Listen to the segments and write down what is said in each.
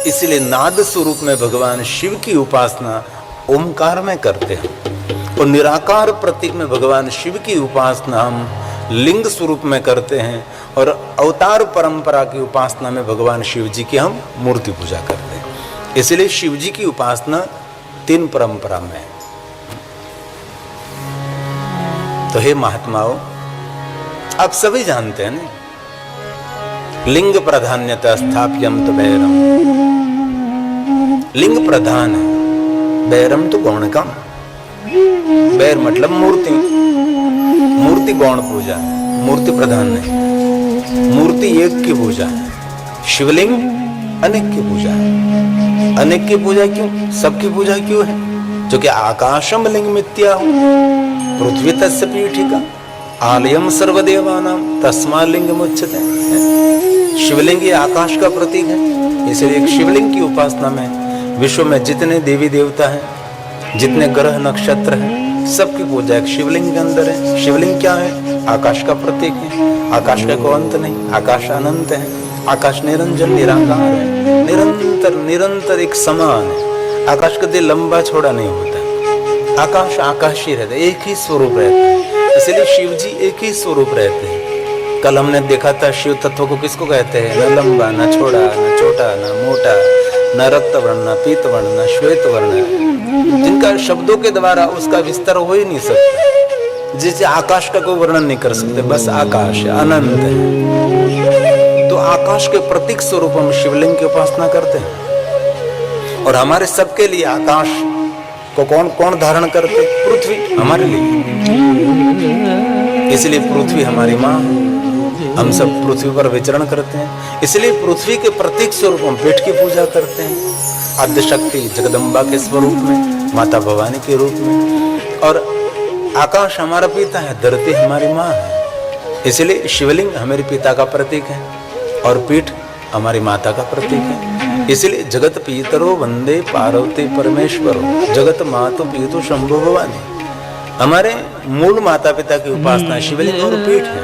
इसलिए नाद स्वरूप में भगवान शिव की उपासना ओमकार में करते हैं, और निराकार प्रतीक में भगवान शिव की उपासना हम लिंग स्वरूप में करते हैं, और अवतार परंपरा की उपासना में भगवान शिव जी की हम मूर्ति पूजा करते हैं। इसलिए शिव जी की उपासना 3 परंपरा में है। तो हे महात्माओं, आप सभी जानते हैं ना, लिंग प्राधान्यता स्थाप्यम तो बैरम, लिंग प्रधान है, बैरम तो गौण का, बैर मतलब मूर्ति, मूर्ति गौण पूजा है, मूर्ति प्रधान नहीं, मूर्ति एक की पूजा है, शिवलिंग अनेक की पूजा है। अनेक की पूजा क्यों, सबकी पूजा क्यों है? जो कि आकाशम लिंग मिथ्या हो, पृथ्वी तस्य पीठिका, आलयम सर्वदेवानां तस्मा लिंग मुच्यते। शिवलिंग ये आकाश का प्रतीक है, इसलिए एक शिवलिंग की उपासना में विश्व में जितने देवी देवता हैं, जितने ग्रह नक्षत्र हैं, सबकी पूजा एक शिवलिंग के अंदर है। शिवलिंग क्या है? आकाश का प्रतीक है। आकाश का कोई अंत नहीं, आकाश अनंत है, आकाश निरंजन निराकार है, निरंतर निरंतर एक समान है। आकाश कभी लंबा छोड़ा नहीं होता, आकाश आकाश ही रहता है, एक ही स्वरूप रहता है। इसलिए शिव जी एक ही स्वरूप रहते हैं। कल हमने देखा था शिव तत्व को किसको कहते हैं? न लंबा, न छोटा, न छोटा, न मोटा, न रक्त वर्ण, न पीत वर्ण, न श्वेत वर्ण, जिनका शब्दों के द्वारा उसका विस्तार हो ही नहीं सकता, जिसे आकाश का कोई वर्णन नहीं कर सकते, बस आकाश है, अनंत है। तो आकाश के प्रतीक स्वरूप हम शिवलिंग की उपासना करते हैं। और हमारे सबके लिए आकाश को कौन कौन धारण करते? पृथ्वी हमारे लिए, इसलिए पृथ्वी हमारी माँ, हम सब पृथ्वी पर विचरण करते हैं। इसलिए पृथ्वी के प्रतीक स्वरूप हम पीठ की पूजा करते हैं, आद्य शक्ति जगदम्बा के स्वरूप में, माता भवानी के रूप में। और आकाश हमारा पिता है, धरती हमारी माँ है, इसलिए शिवलिंग हमारे पिता का प्रतीक है और पीठ हमारी माता का प्रतीक है। इसलिए जगत पीतरो वंदे पार्वती परमेश्वरो, जगत मातु पीतु शंभु भवानी। हमारे मूल माता पिता की उपासना शिवलिंग और पीठ है,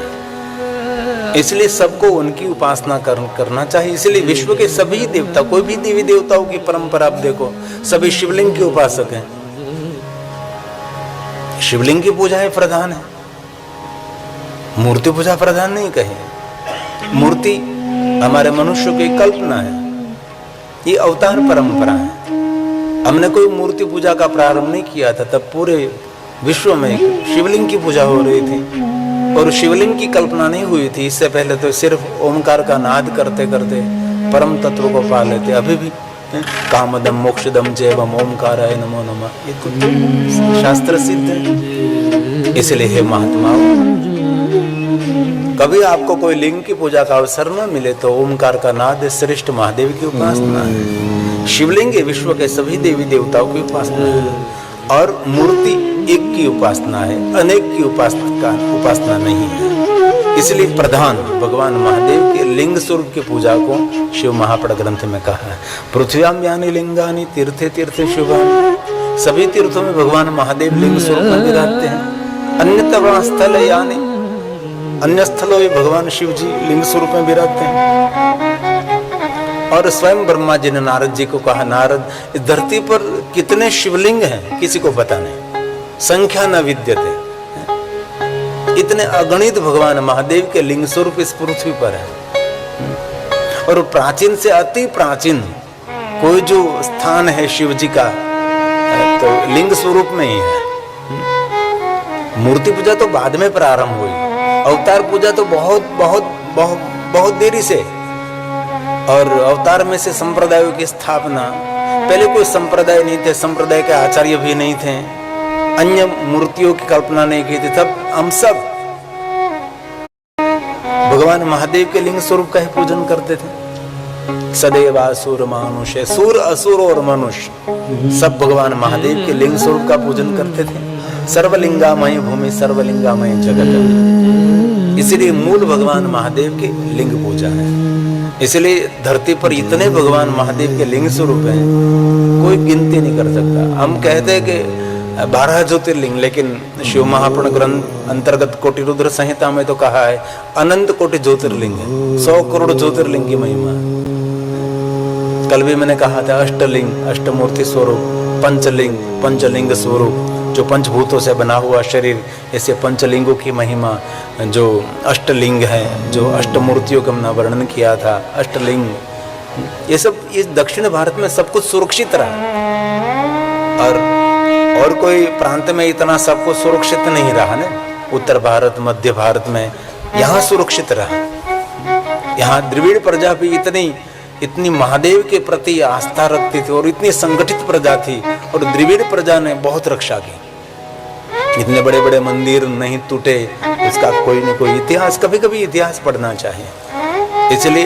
इसलिए सबको उनकी उपासना करना चाहिए। इसलिए विश्व के सभी देवता, कोई भी देवी देवताओं की परंपरा आप देखो, सभी शिवलिंग के उपासक हैं। शिवलिंग की पूजा है प्रधान है, मूर्ति पूजा प्रधान नहीं कहे। मूर्ति हमारे मनुष्य की कल्पना है, ये अवतार परंपरा है। हमने कोई मूर्ति पूजा का प्रारंभ नहीं किया था, तब पूरे विश्व में शिवलिंग की पूजा हो रही थी और शिवलिंग की कल्पना नहीं हुई थी। इससे पहले तो सिर्फ ओमकार का नाद करते करते परम तत्व को पा लेते। अभी भी कामदम मोक्षदम जैवम ओमकाराय नमो नमः, ये तो शास्त्र सिद्ध है। इसलिए हे महात्माओं, कभी आपको कोई लिंग की पूजा का अवसर न मिले तो ओमकार का नाद श्रेष्ठ महादेव की उपासना है। शिवलिंग विश्व के सभी देवी देवताओं की उपासना है और मूर्ति एक की उपासना है, अनेक की उपासना नहीं है। इसलिए प्रधान भगवान महादेव के लिंग स्वरूप की पूजा को शिव महापड़ ग्रंथ में कहा है। पृथ्व्याम यानी लिंगानी तीर्थे तीर्थे शिवानी, सभी तीर्थों में भगवान महादेव लिंग स्वरूप में विराजते हैं। अन्यतम स्थल यानी अन्य स्थलों में भगवान शिव जी लिंग स्वरूप में विराजते हैं। और स्वयं ब्रह्मा जी ने नारद जी को कहा, नारद इस धरती पर कितने शिवलिंग हैं किसी को पता नहीं, संख्या न विद्यते। इतने अगणित भगवान महादेव के लिंग स्वरूप इस पृथ्वी पर है। और प्राचीन से अति प्राचीन कोई जो स्थान है शिव जी का तो लिंग स्वरूप में ही है। मूर्ति पूजा तो बाद में प्रारंभ हुई, अवतार पूजा तो बहुत बहुत बहुत बहुत देरी से। और अवतार में से संप्रदायों की स्थापना, पहले कोई संप्रदाय नहीं थे, संप्रदाय के आचार्य भी नहीं थे, अन्य मूर्तियों की कल्पना नहीं की थी। तब हम सब भगवान महादेव के लिंग स्वरूप का ही पूजन करते थे। सदैव असुर मानुष्य, सूर असुर और मनुष्य सब भगवान महादेव के लिंग स्वरूप का पूजन करते थे। सर्वलिंगामय भूमि सर्वलिंगामय जगत, इसलिए मूल भगवान महादेव के लिंग पूजा है। इसलिए धरती पर इतने भगवान महादेव के लिंग स्वरूप हैं, कोई गिनती नहीं कर सकता। हम कहते हैं कि 12 ज्योतिर्लिंग, लेकिन शिव महापुराण ग्रंथ अंतर्गत कोटि रुद्र संहिता में तो कहा है अनंत कोटि ज्योतिर्लिंग है, 100 करोड़ ज्योतिर्लिंग की महिमा। कल भी मैंने कहा था अष्टलिंग, अष्टमूर्ति स्वरूप, पंचलिंग, पंचलिंग स्वरूप, जो पंचभूतों से बना हुआ शरीर, ऐसे पंचलिंगों की महिमा, जो अष्टलिंग है, जो अष्टमूर्तियों का हमने वर्णन किया था, अष्टलिंग, ये सब इस दक्षिण भारत में सब कुछ सुरक्षित रहा। और कोई प्रांत में इतना सब कुछ सुरक्षित नहीं रहा ना। उत्तर भारत, मध्य भारत में यहाँ सुरक्षित रहा। यहाँ द्रविड़ प्रजा भी इतनी महादेव के प्रति आस्था रखती थी और इतनी संगठित प्रजा थी, और द्रविड़ प्रजा ने बहुत रक्षा की। इतने बड़े बड़े मंदिर नहीं टूटे, इसका कोई न कोई इतिहास, कभी कभी इतिहास पढ़ना चाहिए। इसलिए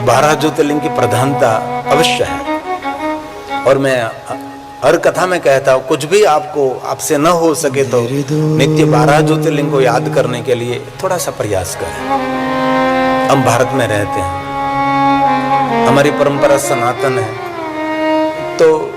12 ज्योतिर्लिंग की प्रधानता अवश्य है। और मैं हर कथा में कहता हूँ, कुछ भी आपसे न हो सके तो नित्य 12 ज्योतिर्लिंग को याद करने के लिए थोड़ा सा प्रयास करें। हम भारत में रहते हैं, हमारी परंपरा सनातन है, तो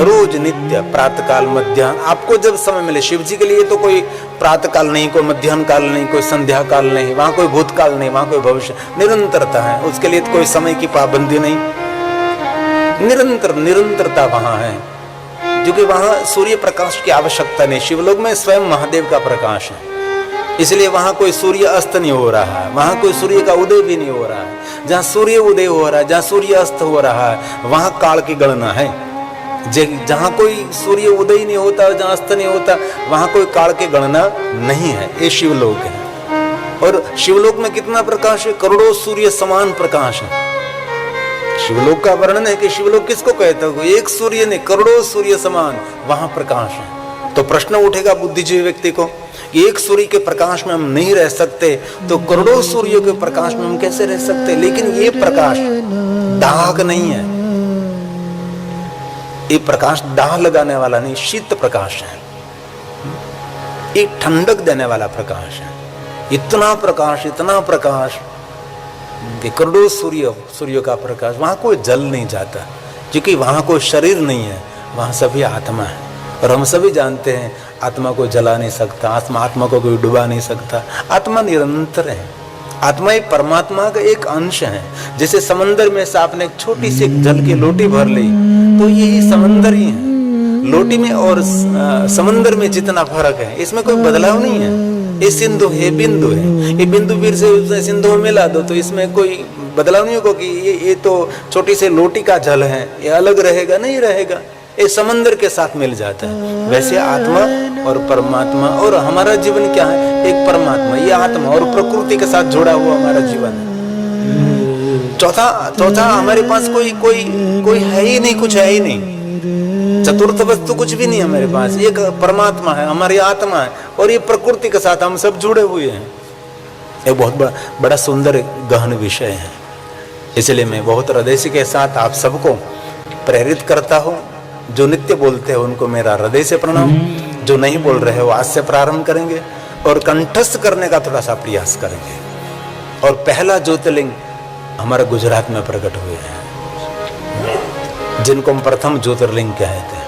रोज नित्य प्रातःकाल, मध्याह्न, आपको जब समय मिले, शिव जी के लिए तो कोई प्रातःकाल नहीं, कोई मध्याह्न काल नहीं, कोई संध्या काल नहीं, वहां कोई भूतकाल नहीं, वहां कोई भविष्य, निरंतरता है। उसके लिए तो कोई समय की पाबंदी नहीं, निरंतरता वहां है, क्योंकि वहां सूर्य प्रकाश की आवश्यकता नहीं। शिवलोक में स्वयं महादेव का प्रकाश है, इसलिए वहां कोई सूर्य अस्त नहीं हो रहा है, वहां कोई सूर्य का उदय भी नहीं हो रहा है। जहां सूर्य उदय हो रहा है, जहां सूर्य अस्त हो रहा है, वहां काल की गणना है। जहां कोई सूर्य उदय नहीं होता, जहां अस्त नहीं होता, वहां कोई काल की गणना नहीं है। ये शिवलोक है। और शिवलोक में कितना प्रकाश है? करोड़ों सूर्य समान प्रकाश है। शिवलोक का वर्णन है कि शिवलोक किसको कहते हो? एक सूर्य ने करोड़ों सूर्य समान वहां प्रकाश है। तो प्रश्न उठेगा बुद्धिजीवी व्यक्ति को, एक सूर्य के प्रकाश में हम नहीं रह सकते, तो करोड़ों सूर्यों के प्रकाश में हम कैसे रह सकते? लेकिन ये प्रकाश दाहक नहीं है, ये प्रकाश दाह लगाने वाला नहीं, शीत प्रकाश है, एक ठंडक देने वाला प्रकाश है। इतना प्रकाश कि करोड़ों सूर्यों का प्रकाश, वहां कोई जल नहीं जाता, क्योंकि वहां कोई शरीर नहीं है, वहां सभी आत्मा है। और हम सभी जानते हैं आत्मा को जला नहीं सकता, आत्मा को कोई डुबा नहीं सकता। आत्मा निरंतर है, आत्मा एक परमात्मा का एक अंश है। जैसे समंदर में से आपने एक छोटी सी जल की लोटी भर ली, तो यही समंदर ही है। लोटी में और समंदर में जितना फर्क है, इसमें कोई बदलाव नहीं है। ये सिंधु है, बिंदु है, ये बिंदु फिर से सिंधु में मिला दो तो इसमें कोई बदलाव नहीं होगा कि ये तो छोटी सी लोटी का जल है, ये अलग रहेगा, नहीं रहेगा, ये समंदर के साथ मिल जाता है। वैसे आत्मा और परमात्मा, और हमारा जीवन क्या है? एक परमात्मा, ये आत्मा और प्रकृति के साथ जुड़ा हुआ हमारा जीवन है। चौथा हमारे पास कोई है ही नहीं, कुछ है ही नहीं। चतुर्थ वस्तु कुछ भी नहीं है हमारे पास। एक परमात्मा है, हमारी आत्मा है, और ये प्रकृति के साथ हम सब जुड़े हुए हैं। ये बहुत बड़ा सुंदर गहन विषय है। इसलिए मैं बहुत हृदय के साथ आप सबको प्रेरित करता हूँ। जो नित्य बोलते हैं उनको मेरा हृदय से प्रणाम, जो नहीं बोल रहे हो आज से प्रारंभ करेंगे और कंठस्थ करने का थोड़ा सा प्रयास करेंगे। और पहला ज्योतिर्लिंग हमारे गुजरात में प्रकट हुए हैं, जिनको हम प्रथम ज्योतिर्लिंग कहते हैं।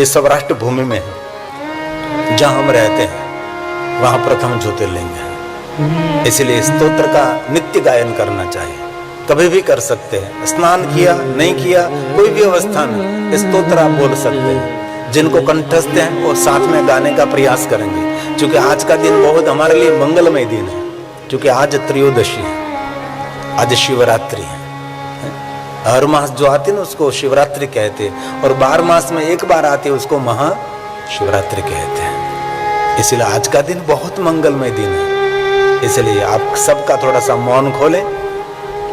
इस सौराष्ट्र भूमि में जहां हम रहते हैं वहां प्रथम ज्योतिर्लिंग है। इसलिए स्तोत्र का नित्य गायन करना चाहिए, कभी भी कर सकते हैं। स्नान किया नहीं किया कोई भी अवस्था में स्तोत्र आप बोल सकते हैं। जिनको कंठस्थ है वो साथ में गाने का प्रयास करेंगे, क्योंकि आज का दिन बहुत हमारे लिए मंगलमय दिन है। क्योंकि आज त्रयोदशी है, आज शिवरात्रि है। हर मास जो आती है ना उसको शिवरात्रि कहते हैं, और 12 मास में एक बार आती है उसको महाशिवरात्रि कहते हैं। इसलिए आज का दिन बहुत मंगलमय दिन है। इसलिए आप सबका थोड़ा सा मौन खोलें।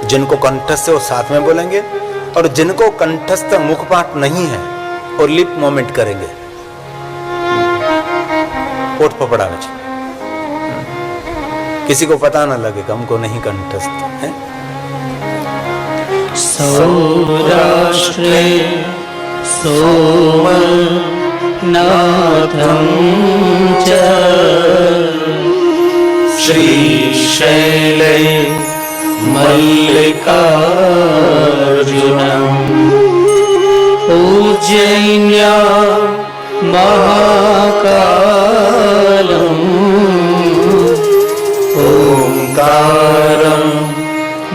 जिनको कंठस्थ है वो साथ में बोलेंगे, और जिनको कंठस्थ मुखपाठ नहीं है और लिप मोमेंट करेंगे। ओठ पपड़ा किसी को पता ना लगे कि हमको नहीं कंठस्थ है। सौराष्ट्रे सोमनाथं च श्रीशैले मल्लिकार्जुनम् उज्जैन्या महाकालम् ओंकारं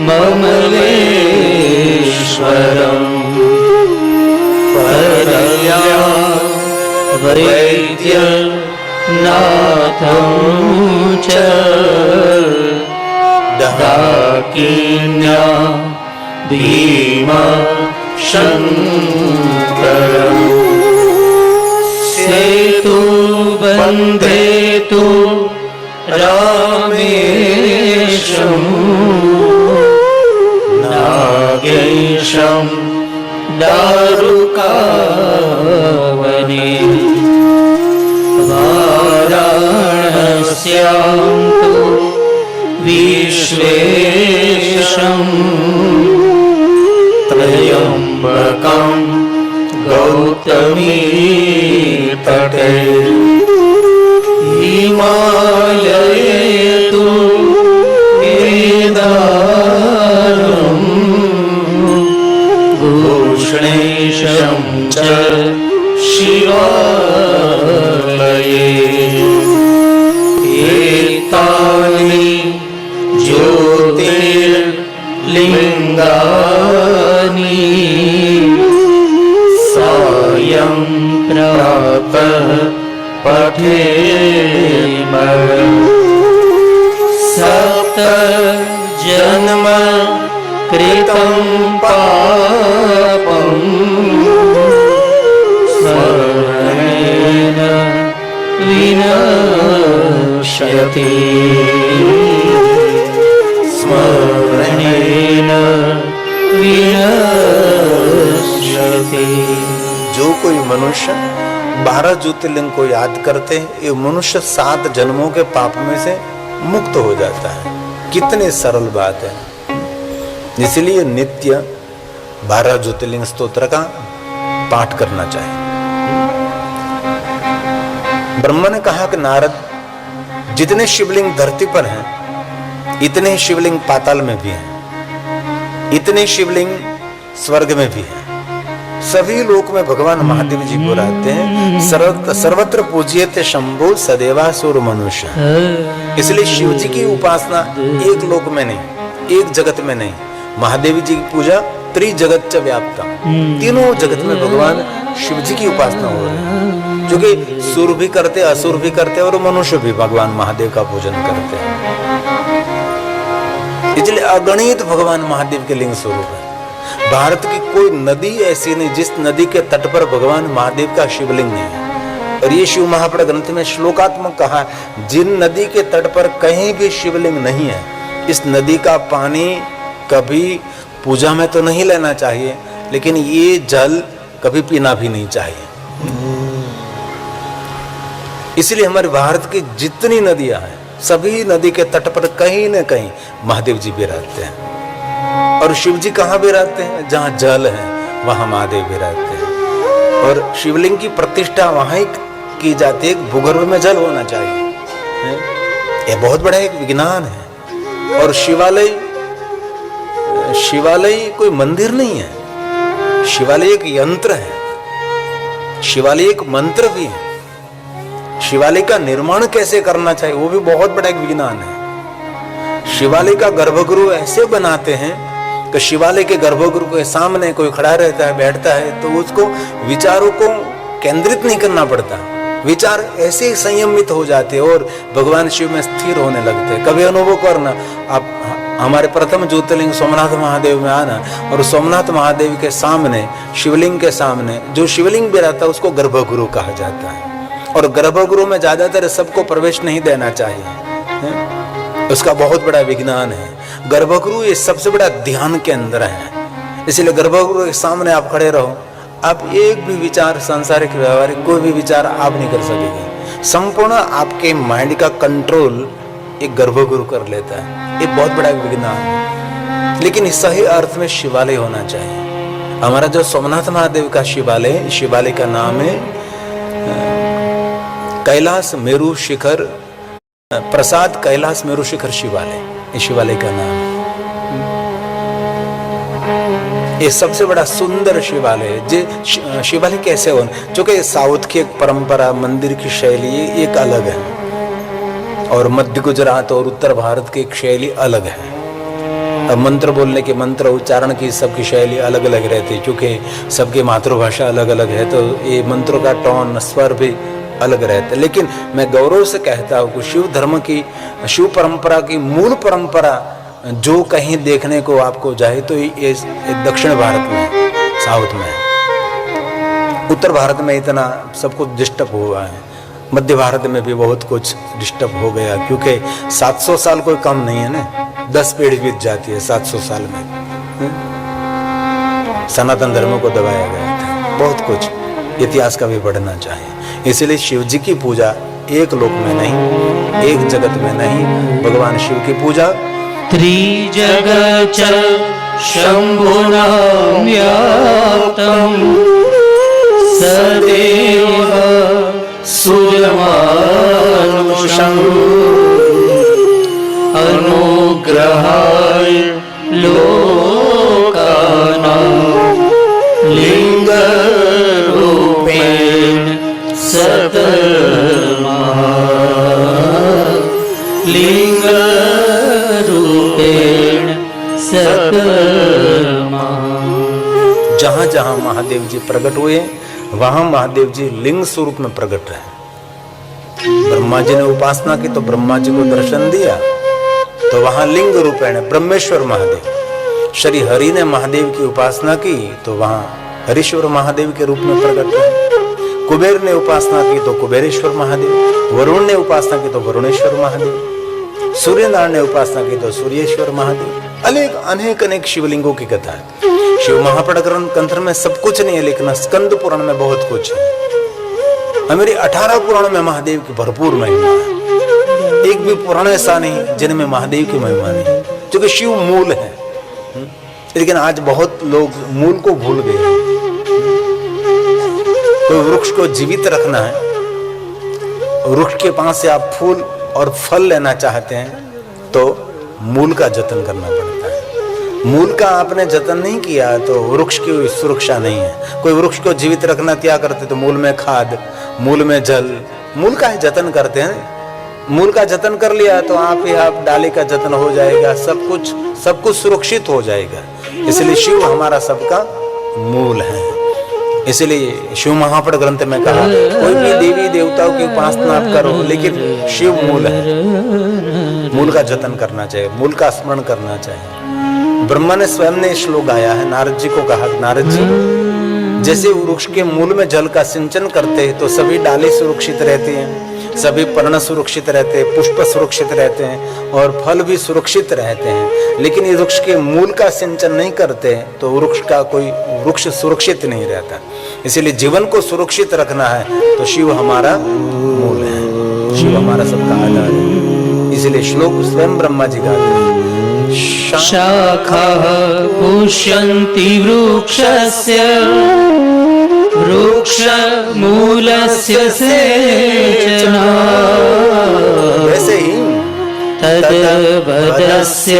ममलेश्वरम् परया वैद्यनाथं च दाकिन्या भीमशङ्करम् सेतुबन्धेतु रामेशं नागेशं दारुकावने वाराणस्यां तु विश्वेशं त्र्यम्बकं गौतमी तटे हिमालये तु केदारं घोषणेशं च शिवालये एतानि ज्योतिर्लिङ्गानि सायं प्रातः पठेम सप्त जन्म कृतं पापं स्मरणेन विनश्यति स्मरणेन विनश्यति। जो कोई मनुष्य 12 ज्योतिर्लिंग को याद करते हैं, ये मनुष्य 7 जन्मों के पाप में से मुक्त हो जाता है। कितनी सरल बात है। इसलिए नित्य 12 ज्योतिर्लिंग स्तोत्र का पाठ करना चाहिए। ब्रह्मा ने कहा कि नारद, जितने शिवलिंग धरती पर हैं इतने ही शिवलिंग पाताल में भी हैं, इतने शिवलिंग स्वर्ग में भी हैं। सभी लोक में भगवान महादेव जी को रहते हैं। सर्वत्र पूज्यते शंभु सदेवासुर मनुष्य। इसलिए शिव जी की उपासना एक लोक में नहीं, एक जगत में नहीं, महादेव जी की पूजा त्रिजगत च व्याप्ता, तीनों जगत में भगवान शिव जी की उपासना हो रही है। जो कि सुर भी करते, असुर भी करते और मनुष्य भी भगवान महादेव का पूजन करते हैं। इसलिए अगणित भगवान महादेव के लिंग स्वरूप है। भारत की कोई नदी ऐसी नहीं जिस नदी के तट पर भगवान महादेव का शिवलिंग नहीं है। और ये शिव महापुराण ग्रंथ में श्लोकात्मक कहा, जिन नदी के तट पर कहीं भी शिवलिंग नहीं है, इस नदी का पानी कभी पूजा में तो नहीं लेना चाहिए, लेकिन ये जल कभी पीना भी नहीं चाहिए। इसलिए हमारे भारत की जितनी नदियां हैं, सभी नदी के तट पर कहीं न कहीं महादेव जी भी रहते हैं। और शिव जी कहाँ भी रहते हैं? जहाँ जल है वहाँ महादेव भी रहते हैं। और शिवलिंग की प्रतिष्ठा वहाँ ही की जाती है। भूगर्भ में जल होना चाहिए। यह बहुत बड़ा एक विज्ञान है। और शिवालय कोई मंदिर नहीं है, शिवालय एक यंत्र है, शिवालय एक मंत्र भी है। शिवालय का निर्माण कैसे करना चाहिए वो भी बहुत बड़ा एक विज्ञान है। शिवालय का गर्भगृह ऐसे बनाते हैं कि शिवालय के गर्भगृह के सामने कोई खड़ा रहता है, बैठता है, तो उसको विचारों को केंद्रित नहीं करना पड़ता, विचार ऐसे ही संयमित हो जाते और भगवान शिव में स्थिर होने लगते। कभी अनुभव करना, आप हमारे प्रथम ज्योतिर्लिंग सोमनाथ महादेव में आना और सोमनाथ महादेव के सामने, शिवलिंग के सामने जो शिवलिंग भी रहता है उसको गर्भगृह कहा जाता है। और गर्भगृह में ज्यादातर सबको प्रवेश नहीं देना चाहिए, उसका बहुत बड़ा विज्ञान है। गर्भगृह ये सबसे बड़ा ध्यान के अंदर है। इसलिए गर्भगृह के सामने आप खड़े रहो, आप एक भी विचार, सांसारिक व्यवहारिक कोई भी विचार आप नहीं कर सकेंगे। संपूर्ण आपके माइंड का कंट्रोल एक गर्भगृह कर लेता है। ये बहुत बड़ा विज्ञान है। लेकिन सही अर्थ में शिवालय होना चाहिए। हमारा जो सोमनाथ महादेव का शिवालय, शिवालय का नाम है कैलाश मेरु शिखर प्रसाद कैलाश मेरु शिखर शिवालय, ये शिवालय का नाम है। ये सबसे बड़ा सुंदर शिवालय है। जे शिवालय कैसे हो, चूंकि साउथ की एक परंपरा, मंदिर की शैली एक अलग है और मध्य गुजरात और उत्तर भारत की एक शैली अलग है। अब मंत्र बोलने के मंत्र उच्चारण की सबकी शैली अलग अलग रहती है, क्योंकि सबकी मातृभाषा अलग अलग है, तो ये मंत्रों का टोन स्वर भी अलग रहता है। लेकिन मैं गौरव से कहता हूँ कि शिव धर्म की, शिव परंपरा की मूल परंपरा जो कहीं देखने को आपको जाए तो ये दक्षिण भारत में, साउथ में। उत्तर भारत में इतना सब कुछ डिस्टर्ब हुआ है, मध्य भारत में भी बहुत कुछ डिस्टर्ब हो गया, क्योंकि 700 साल कोई कम नहीं है ना, 10 पीढ़ी बीत जाती है 700 साल में। सनातन धर्म को दबाया गया था, बहुत कुछ इतिहास का भी पढ़ना चाहिए। इसलिए शिव जी की पूजा एक लोक में नहीं, एक जगत में नहीं, भगवान शिव की पूजा त्रिजगच्च शंभुना व्याप्तं सदेव सुरमानुषं अनुग्रहाय लोकानां लिंगरूपेण सतर्मः लिंगरूपेण सतर्मः। जहाँ जहाँ महादेव जी प्रकट हुए वहाँ महादेव जी लिंग स्वरूप में प्रकट रहे। ब्रह्मा जी ने उपासना की तो ब्रह्मा जी को दर्शन दिया, तो वहाँ लिंग रूपेण ब्रह्मेश्वर महादेव। श्री हरि ने महादेव की उपासना की तो वहाँ हरीश्वर महादेव के रूप में प्रकट रहे। कुबेर ने उपासना की तो कुबेरेश्वर महादेव, वरुण ने उपासना की तो वरुणेश्वर महादेव, सूर्यनारायण ने उपासना की तो सूर्येश्वर महादेव। अनेक अनेक शिवलिंगों की कथा है। शिव महाप्रकरण ग्रंथ में सब कुछ नहीं है, लेकिन स्कंद पुराण में बहुत कुछ है। हमारे 18 पुराण में महादेव की भरपूर महिमा है। एक भी पुराण ऐसा नहीं जिनमें महादेव की महिमा नहीं, क्योंकि शिव मूल है। लेकिन आज बहुत लोग मूल को भूल गए। कोई वृक्ष को जीवित रखना है, वृक्ष के पास से आप फूल और फल लेना चाहते हैं तो मूल का जतन करना पड़ता है। मूल का आपने जतन नहीं किया तो वृक्ष की सुरक्षा नहीं है। कोई वृक्ष को जीवित रखना क्या करते तो मूल में खाद, मूल में जल, मूल का ही जतन करते हैं। मूल का जतन कर लिया तो आप डाली का जतन हो जाएगा, सब कुछ सुरक्षित हो जाएगा। इसलिए शिव हमारा सबका मूल है। इसलिए शिव महापट ग्रंथ में कहा कोई भी देवी देवताओं की उपासना आप करो, लेकिन शिव मूल है। मूल का जतन करना चाहिए, मूल का स्मरण करना चाहिए। ब्रह्मा ने स्वयं ने श्लोक गाया है, नारद जी को कहा, नारद जी जैसे वृक्ष के मूल में जल का सिंचन करते हैं तो सभी डाली सुरक्षित रहती हैं, सभी पर्ण सुरक्षित रहते हैं, पुष्प सुरक्षित रहते हैं और फल भी सुरक्षित रहते हैं। लेकिन ये वृक्ष के मूल का सिंचन नहीं करते तो वृक्ष सुरक्षित नहीं रहता। इसीलिए जीवन को सुरक्षित रखना है तो शिव हमारा मूल है, शिव हमारा सबका आधार है। इसलिए श्लोक स्वयं ब्रह्मा जी गाते हैं, शाखाः पुष्यन्ति वृक्षस्य वृक्षमूलस्य सेचना वैसे ही तद्वदस्य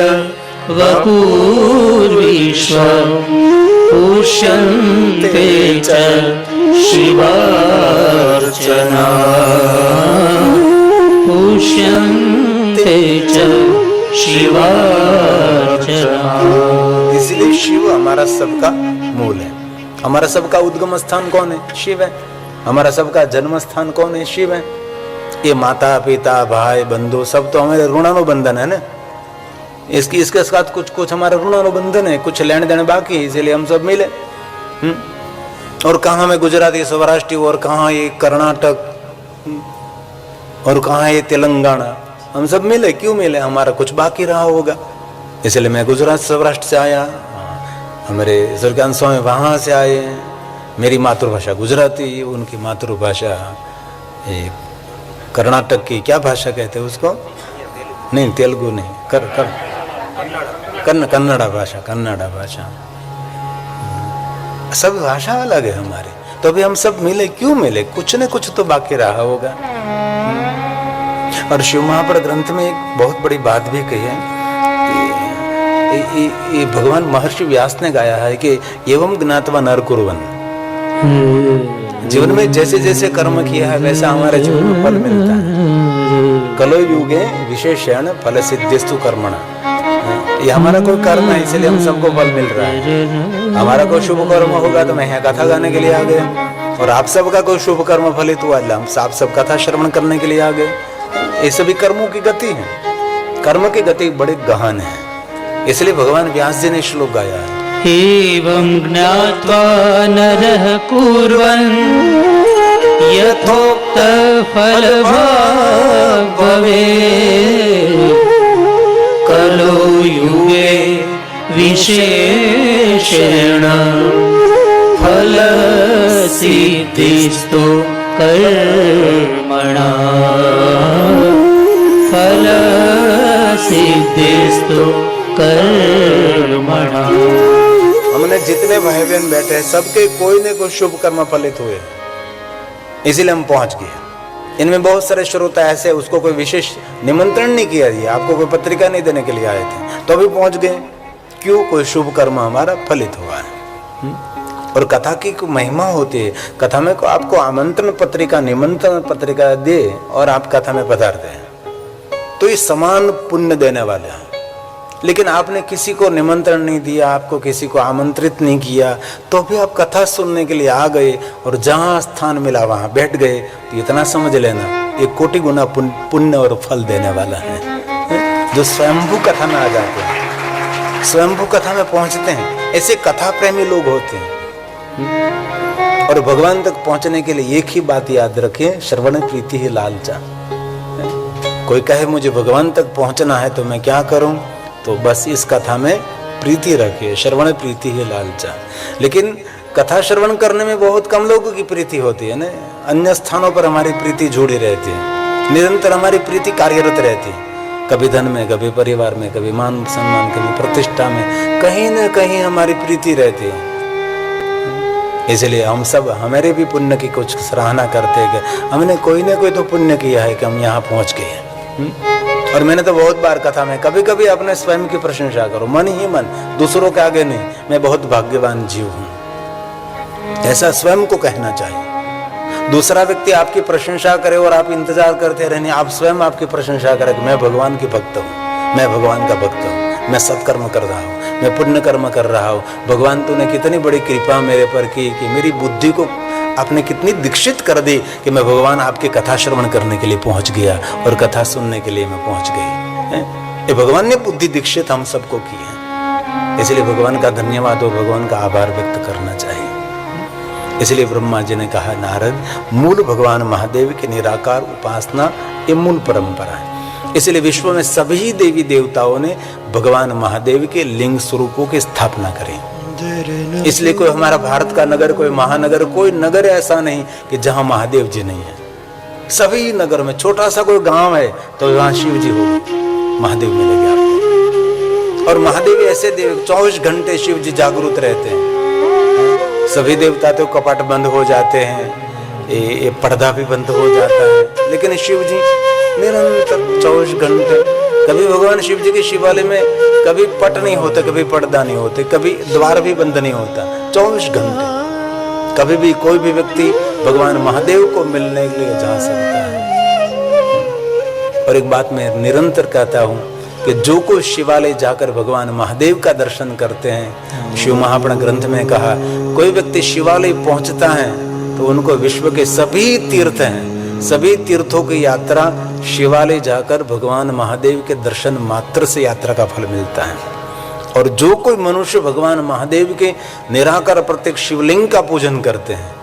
वपुर्विश्व पुष्यन्ते च शिवार्चना पुष्यन्ते च शिवार्चना। इसलिए शिव हमारा सबका मूल है। हमारा सबका उद्गम स्थान कौन है? शिव है। हमारा सबका जन्म स्थान कौन है? शिव है। ये माता पिता भाई बंधु सब तो हमारे ऋणानुबंधन है ना। इसके साथ कुछ हमारा ऋणानुबंधन है, कुछ लेन देन बाकी है, इसीलिए हम सब मिले। और कहाँ में गुजराती सौराष्ट्री और कहाँ ये कर्नाटक और कहाँ ये तेलंगाना, हम सब मिले। क्यों मिले? हमारा कुछ बाकी रहा होगा। इसलिए मैं गुजरात सौराष्ट्र से आया, हमारे स्वर्गांश स्वामी वहाँ से आए। मेरी मातृभाषा गुजराती, उनकी मातृभाषा कर्नाटक की क्या भाषा कहते हैं उसको? नहीं, तेलुगु नहीं, कन्नड़ा भाषा। सब भाषा अलग है हमारे, तो अभी हम सब मिले। क्यों मिले? कुछ न कुछ तो बाकी रहा होगा। और शिव महापुराण ग्रंथ में एक बहुत बड़ी बात भी कही है, ये भगवान महर्षि व्यास ने गाया है कि एवं ज्ञात्वा नर कुर्वन्। जीवन में जैसे जैसे कर्म किया है वैसा हमारे जीवन में फल मिलता है। कलो युगे विशेषण फल सिद्धिस्तु कर्मणा। ये हमारा कोई कर्म है, इसलिए हम सबको फल मिल रहा है। हमारा कोई शुभ कर्म होगा तो मैं यहाँ कथा गाने के लिए आ गया, और आप सबका कोई शुभ कर्म फलित हुआ, हम आप सब कथा श्रवण करने के लिए आ गए। ये सभी कर्मों की गति है, कर्म की गति बड़ी गहन है, इसलिए भगवान व्यास जी ने श्लोक गाया है। एवं ज्ञात्वा नरः कुर्वन् यथोक्त फलभाग् भवेत् कलो युगे विशेषेण फलसिद्धिस्तु कर्मणा फलसिद्धिस्तु कर्मणा। हमने जितने भाई बहन बैठे हैं सबके कोई न कोई शुभ कर्म फलित हुए, इसीलिए हम पहुंच गए। इनमें बहुत सारे श्रोता ऐसे, उसको कोई विशेष निमंत्रण नहीं किया दिया, आपको कोई पत्रिका नहीं देने के लिए आए थे, तो अभी पहुंच गए। क्यों? कोई शुभ कर्म हमारा फलित हुआ है। और कथा की महिमा होती है, कथा में को आपको आमंत्रण पत्रिका, निमंत्रण पत्रिका दे और आप कथा में पधारते हैं, तो ये समान पुण्य देने वाले हैं। लेकिन आपने किसी को निमंत्रण नहीं दिया, आपको किसी को आमंत्रित नहीं किया, तो भी आप कथा सुनने के लिए आ गए और जहां स्थान मिला वहां बैठ गए, तो इतना समझ लेना ये कोटि गुना पुण्य और फल देने वाला है। जो स्वयंभू कथा में आ जाते हैं, स्वयंभू कथा में पहुंचते हैं, ऐसे कथा प्रेमी लोग होते हैं। और भगवान तक पहुंचने के लिए एक ही बात याद रखें, श्रवण प्रीति ही लालचा। कोई कहे मुझे भगवान तक पहुंचना है तो मैं क्या करूं, तो बस इस कथा में प्रीति रखिए, श्रवण प्रीति ही लालचा। लेकिन कथा श्रवण करने में बहुत कम लोगों की प्रीति होती है ना, अन्य स्थानों पर हमारी प्रीति जुड़ी रहती है, निरंतर हमारी प्रीति कार्यरत रहती है, कभी धन में, कभी परिवार में, कभी मान सम्मान, कभी प्रतिष्ठा में, कहीं ना कहीं हमारी प्रीति रहती है। इसलिए हम सब हमारे भी पुण्य की कुछ सराहना करते हैं कि हमने कोई ना कोई तो पुण्य किया है कि हम यहाँ पहुँच गए हैं। और मैंने तो बहुत बार कथा में कभी कभी अपने स्वयं की प्रशंसा करो, मन ही मन, दूसरों के आगे नहीं, मैं बहुत भाग्यवान जीव हूँ, ऐसा स्वयं को कहना चाहिए। दूसरा व्यक्ति आपकी प्रशंसा करे और आप इंतजार करते रहने, आप स्वयं आपकी प्रशंसा करें कि मैं भगवान की भक्त हूँ, मैं भगवान का भक्त हूँ, मैं सत्कर्म कर रहा हूँ, मैं पुण्य कर्म कर रहा हूँ, भगवान तूने कितनी बड़ी कृपा मेरे पर की कि मेरी बुद्धि को आपने कितनी दीक्षित कर दी कि मैं भगवान आपकी कथा श्रवण करने के लिए पहुंच गया और कथा सुनने के लिए मैं पहुंच गई। ये भगवान ने बुद्धि दीक्षित हम सबको की है, इसलिए भगवान का धन्यवाद और भगवान का आभार व्यक्त करना चाहिए। इसलिए ब्रह्मा जी ने कहा, नारद, मूल भगवान महादेव की निराकार उपासना ये मूल परंपरा है। इसलिए विश्व में सभी देवी देवताओं ने भगवान महादेव के लिंग स्वरूपों की स्थापना करी। इसलिए कोई हमारा भारत का नगर, कोई महानगर, कोई नगर ऐसा नहीं कि जहां महादेव जी नहीं है। सभी नगर में, छोटा सा कोई गांव है तो वहां शिव जी हो, महादेव मिलेंगे आपको। और महादेव ऐसे देव 24 घंटे शिव जी जागरूक रहते हैं। सभी देवता तो कपाट बंद हो जाते हैं, ये पर्दा भी बंद हो जाता है, लेकिन शिव जी निरंतर 24 घंटे। कभी भगवान शिव जी के शिवालय में कभी पट नहीं होता, कभी पर्दा नहीं होते, कभी द्वार भी बंद नहीं होता, 24 घंटे। कभी भी कोई भी व्यक्ति भगवान महादेव को मिलने के लिए जा सकता है। और एक बात मैं निरंतर कहता हूँ कि जो कोई शिवालय जाकर भगवान महादेव का दर्शन करते हैं, शिव महापुराण ग्रंथ में कहा, कोई व्यक्ति शिवालय पहुंचता है तो उनको विश्व के सभी तीर्थ हैं, सभी तीर्थों की यात्रा शिवालय जाकर भगवान महादेव के दर्शन मात्र से यात्रा का फल मिलता है। और जो कोई मनुष्य भगवान महादेव के निराकार प्रत्येक शिवलिंग का पूजन करते हैं,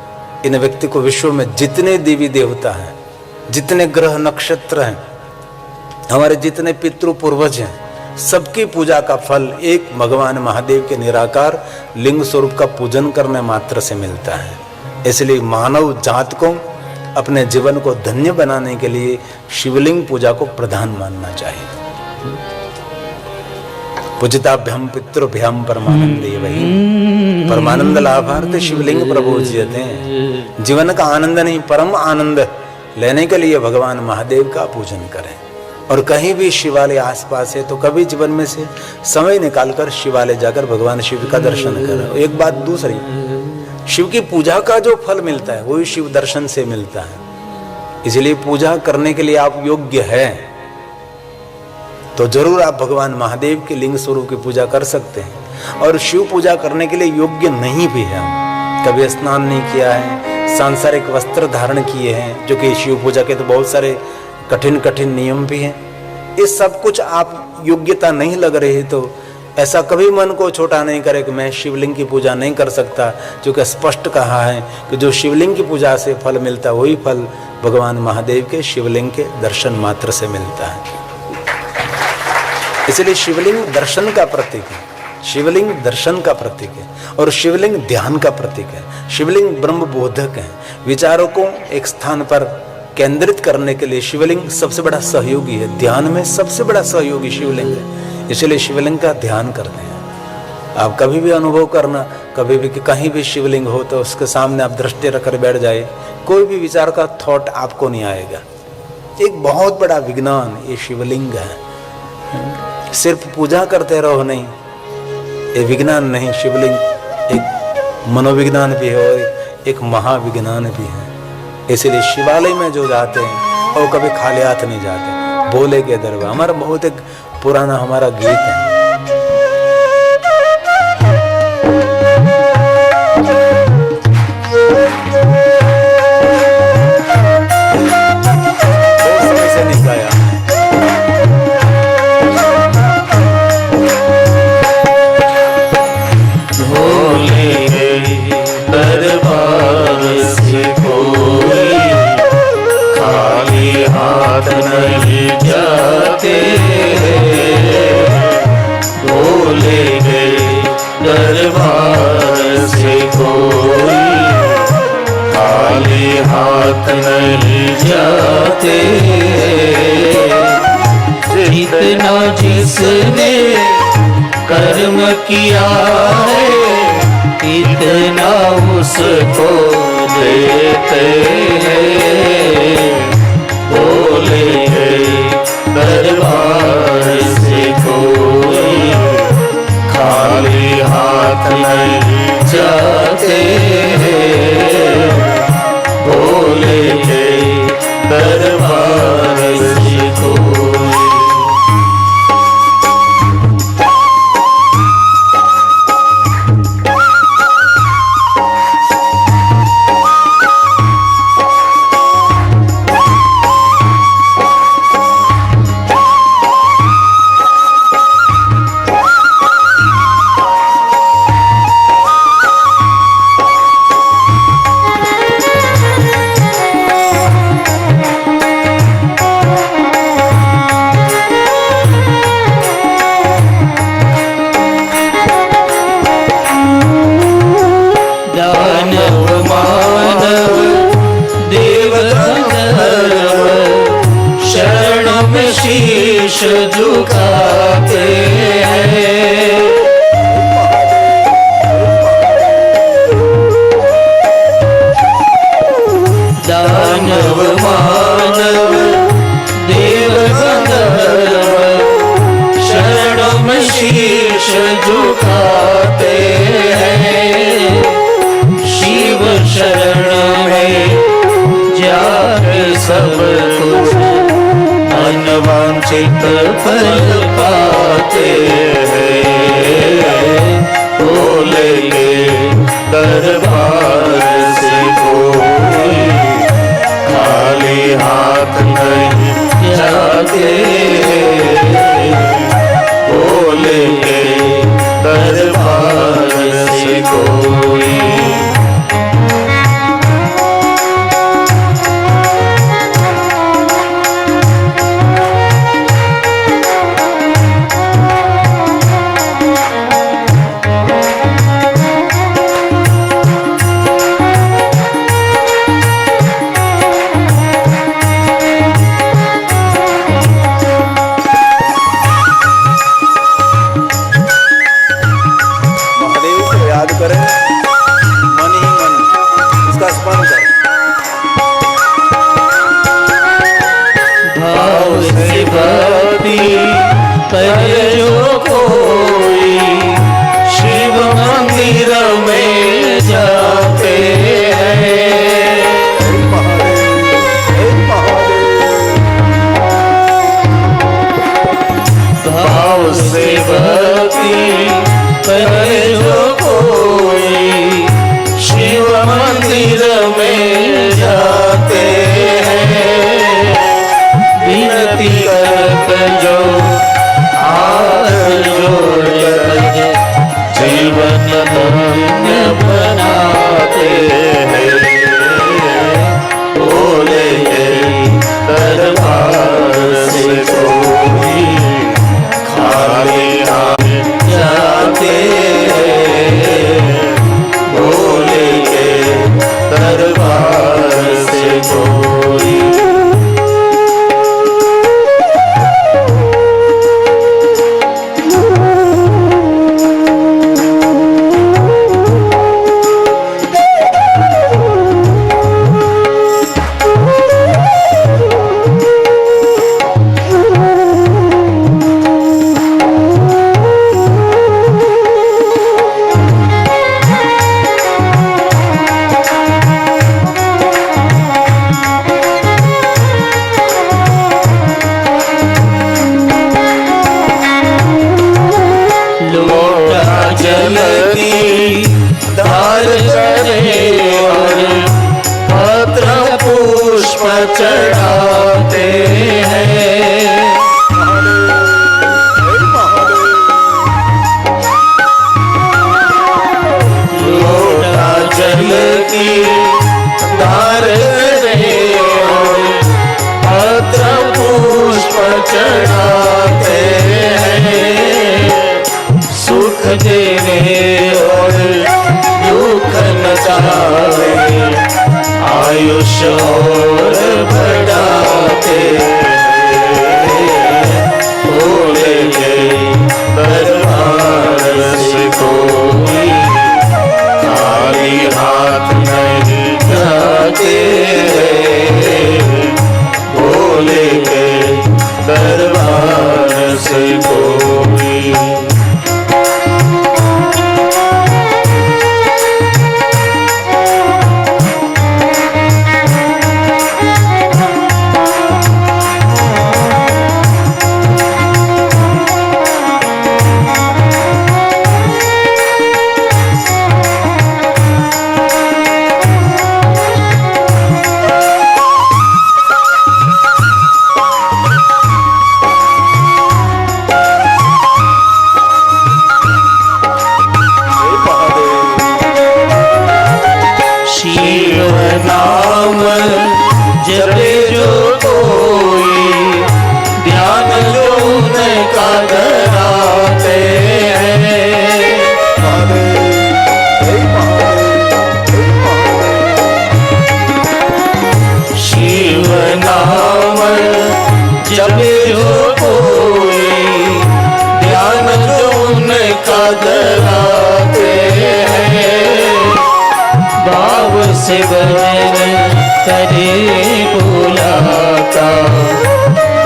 इन व्यक्ति को विश्व में जितने देवी देवता हैं, जितने ग्रह नक्षत्र हैं, हमारे जितने पितृ पूर्वज हैं, सबकी पूजा का फल एक भगवान महादेव के निराकार लिंग स्वरूप का पूजन करने मात्र से मिलता है। इसलिए मानव जात को अपने जीवन को धन्य बनाने के लिए शिवलिंग पूजा को प्रधान मानना चाहिए। पूजिताभ्याम पितृभ्याम परमानंद, वही परमानंद लाभार्थ शिवलिंग प्रभुज्यते। जीवन का आनंद नहीं, परम आनंद लेने के लिए भगवान महादेव का पूजन करें। और कहीं भी शिवालय आसपास है तो कभी जीवन में से समय निकालकर शिवालय जाकर भगवान शिव का दर्शन करें। एक बात दूसरी, शिव की पूजा का जो फल मिलता है वही शिव दर्शन से मिलता है। इसलिए पूजा करने के लिए आप योग्य हैं, तो जरूर आप भगवान महादेव के लिंग स्वरूप की पूजा कर सकते हैं। और शिव पूजा करने के लिए योग्य नहीं भी है। हम कभी स्नान नहीं किया है, सांसारिक वस्त्र धारण किए हैं, जो कि शिव पूजा के तो बहुत सारे कठिन कठिन नियम भी हैं। ये सब कुछ आप योग्यता नहीं लग रही तो ऐसा कभी मन को छोटा नहीं करे कि मैं शिवलिंग की पूजा नहीं कर सकता, क्योंकि स्पष्ट कहा है कि जो शिवलिंग की पूजा से फल मिलता है वही फल भगवान महादेव के शिवलिंग के दर्शन मात्र से मिलता है। इसलिए शिवलिंग दर्शन का प्रतीक है, शिवलिंग दर्शन का प्रतीक है और शिवलिंग ध्यान का प्रतीक है। शिवलिंग ब्रह्म बोधक है, विचारों को एक स्थान पर केंद्रित करने के लिए शिवलिंग सबसे बड़ा सहयोगी है। ध्यान में सबसे बड़ा सहयोगी शिवलिंग है, इसलिए शिवलिंग का ध्यान करते हैं। आप कभी भी अनुभव करना, कभी भी कहीं भी शिवलिंग हो तो उसके सामने आप दृष्टि रखकर बैठ जाए, कोई भी विचार का थॉट आपको नहीं आएगा। एक बहुत बड़ा विज्ञान ये शिवलिंग है। सिर्फ पूजा करते रहो नहीं, ये विज्ञान नहीं, शिवलिंग एक मनोविज्ञान भी है और एक महाविज्ञान भी है। इसलिए शिवालय में जो जाते हैं वो कभी खाली हाथ नहीं जाते, बोले के दरबार। हमारा बहुत एक पुराना हमारा गीत है, बहुत समय से नहीं गाया। दरबार से कोई खाली हाथ नहीं जाते, भोले गए दरबार से कोई खाली हाथ नहीं जाते। जितना जिसने कर्म किया है इतना उसको देते हैं, बोले दरबार से कोई खाली हाथ नहीं जाते हैं, बोले दरबार से कोई। शीश झुकाते हैं, दानव मानव देव गंधर्व शरणों में शीश झुकाते हैं। शिव शरण में जाके सब कुछ मनवांछित फल पाते हैं, बोले दरबार से कोई खाली हाथ नहीं जाते, बोले दरबार से कोई। महादेव को याद करें हैं, बोले के दरबार से कोई खाली हाथ जाते हैं, बोले के दरबार से कोई। जल की धार करे और पत्र पुष्प चढ़ाते हैं, लोटा जल की धार करे और पत्र पुष्प चढ़ाते हैं, सुख देने और दुख नचावे आयुष और बढ़ाते हैं, बोले के दरबार से कोई खाली हाथ नहीं जाते हैं, बोले के दरबार से कोई। शिव नाम जपे जो कोई ध्यान जो उनका धराते हैं, शिव नाम जपे जो कोई ध्यान जो उनका धराते हैं, भाव से भजन करे भोला का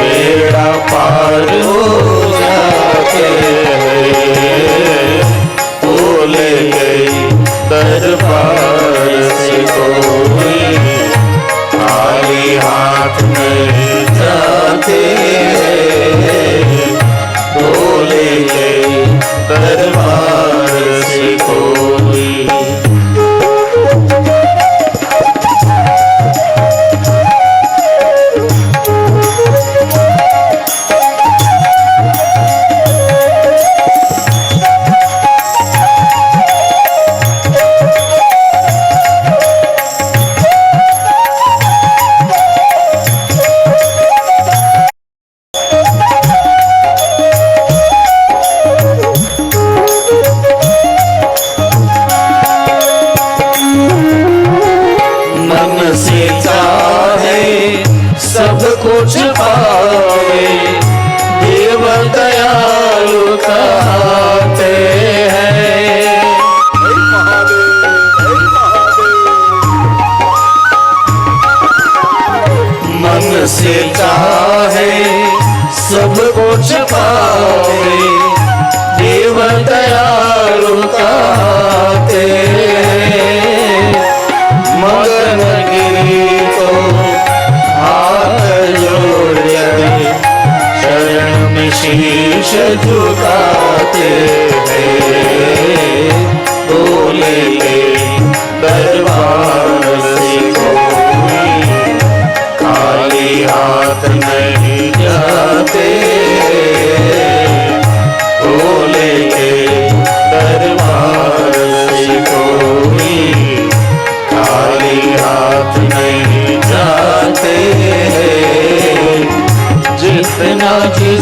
बेड़ा पार हो जाते हैं, बोले गई दरबार से कोई खाली हाथ नहीं जाते हैं, बोले गई दरबार से कोई। सब कुछ पावे देव दयालु कहते हैं, मन से चाहे सब कुछ पावे देव दयालु कहते हैं, मगन गिरी तो हाथ जोड़े शरण में शीश झुकाते हैं, बोले के दरबार से कोई खाली हाथ नहीं जाते, बोले के दरबार से कोई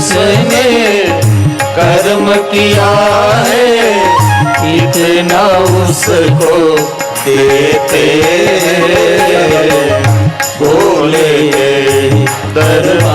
जिसने कर्म किया है इतना उसको देते, बोले दरबार